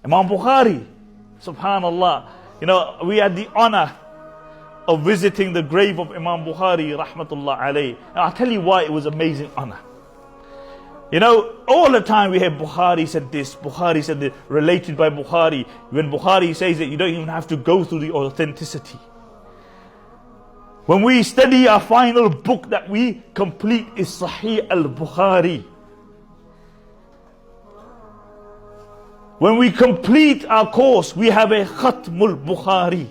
Imam Bukhari, subhanallah. You know, we had the honor of visiting the grave of Imam Bukhari, rahmatullah alayhi. And I'll tell you why it was amazing honor. You know, all the time we hear Bukhari said this, Bukhari said this, related by Bukhari. When Bukhari says it, you don't even have to go through the authenticity. When we study our final book that we complete is Sahih al-Bukhari. When we complete our course, we have a Khatmul Bukhari.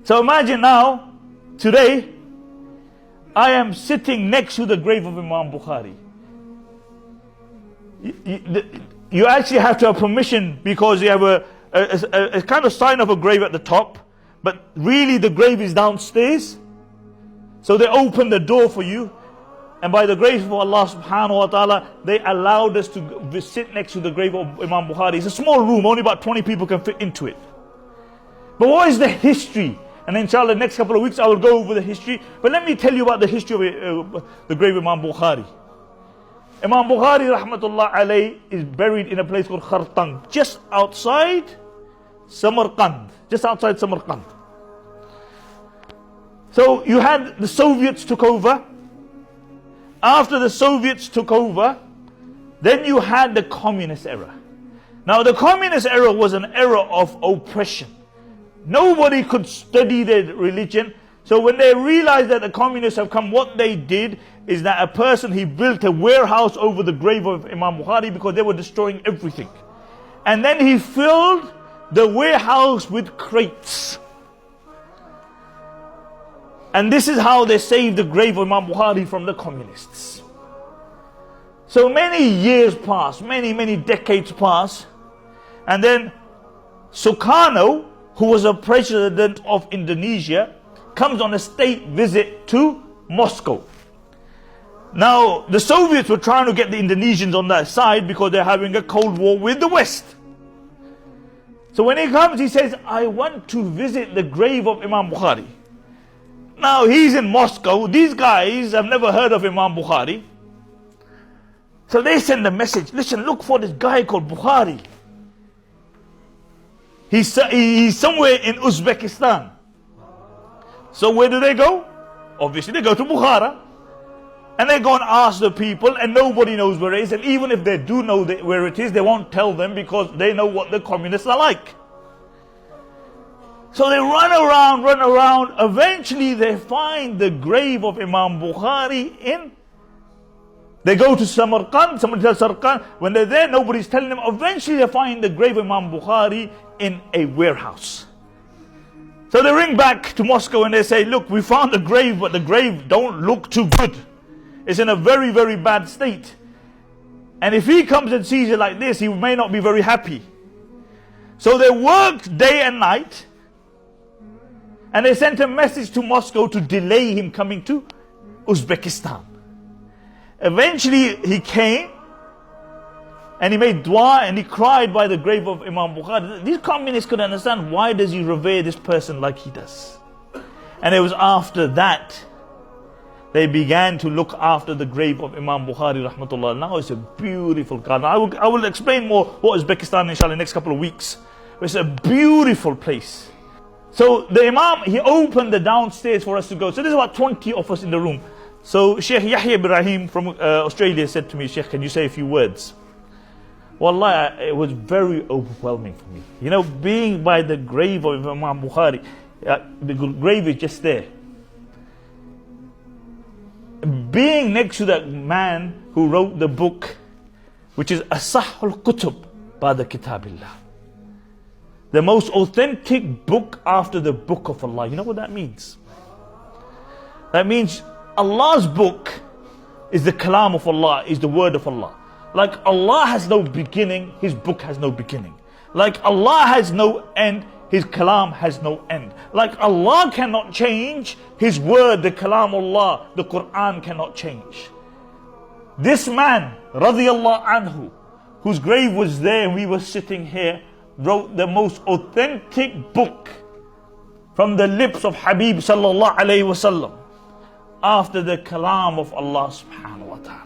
So imagine now, today, I am sitting next to the grave of Imam Bukhari. You actually have to have permission because you have a kind of sign of a grave at the top, but really the grave is downstairs. So they open the door for you, and by the grace of Allah subhanahu wa ta'ala, they allowed us to sit next to the grave of Imam Bukhari. It's a small room, only about 20 people can fit into it. But what is the history? And inshallah, next couple of weeks I will go over the history. But let me tell you about the history of the grave of Imam Bukhari. Imam Bukhari rahmatullah alayhi is buried in a place called Khartang, just outside Samarkand. Just outside Samarkand. So you had the Soviets took over. After the Soviets took over, then you had the communist era. Now the communist era was an era of oppression. Nobody could study their religion. So when they realized that the communists have come, what they did is that a person, he built a warehouse over the grave of Imam Bukhari because they were destroying everything. And then he filled the warehouse with crates. And this is how they saved the grave of Imam Bukhari from the communists. So many years pass, many decades pass. And then Sukarno, who was a president of Indonesia, comes on a state visit to Moscow. Now, the Soviets were trying to get the Indonesians on their side because they're having a cold war with the West. So when he comes, he says, I want to visit the grave of Imam Bukhari. Now, he's in Moscow. These guys have never heard of Imam Bukhari. So they send a message, listen, look for this guy called Bukhari. He's somewhere in Uzbekistan. So where do they go? Obviously they go to Bukhara. And they go and ask the people, and nobody knows where it is. And even if they do know where it is, they won't tell them because they know what the communists are like. So they run around. Eventually they find the grave of Imam Bukhari they go to Samarkand. Somebody tells Samarkand. When they're there, nobody's telling them. Eventually they find the grave of Imam Bukhari in a warehouse. So they ring back to Moscow and they say, look, we found the grave, but the grave don't look too good. It's in a very bad state. And if he comes and sees it like this, he may not be very happy. So they worked day and night. And they sent a message to Moscow to delay him coming to Uzbekistan. Eventually he came. And he made dua and he cried by the grave of Imam Bukhari. These communists couldn't understand, why does he revere this person like he does? And it was after that they began to look after the grave of Imam Bukhari rahmatullah. Now it's a beautiful garden. I will explain more what Uzbekistan inshallah in the next couple of weeks. It's a beautiful place. So the Imam, he opened the downstairs for us to go. So there's about 20 of us in the room. So Sheikh Yahya Ibrahim from Australia said to me, Sheikh, can you say a few words? Wallah, it was very overwhelming for me. You know, being by the grave of Imam Bukhari, the grave is just there. Being next to that man who wrote the book, which is Asahul Kutub Ba'da Kitabillah, the most authentic book after the book of Allah. You know what that means? That means Allah's book is the kalam of Allah, is the word of Allah. Like Allah has no beginning, His book has no beginning. Like Allah has no end, His kalam has no end. Like Allah cannot change, His word, the kalam Allah, the Quran cannot change. This man, radiyallahu anhu, whose grave was there and we were sitting here, wrote the most authentic book from the lips of Habib sallallahu alayhi wasallam after the kalam of Allah subhanahu wa ta'ala.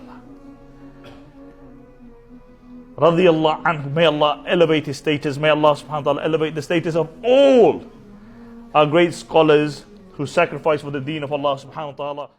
radiyallahu anhu, may Allah elevate his status, may Allah subhanahu wa ta'ala elevate the status of all our great scholars who sacrificed for the deen of Allah subhanahu wa ta'ala.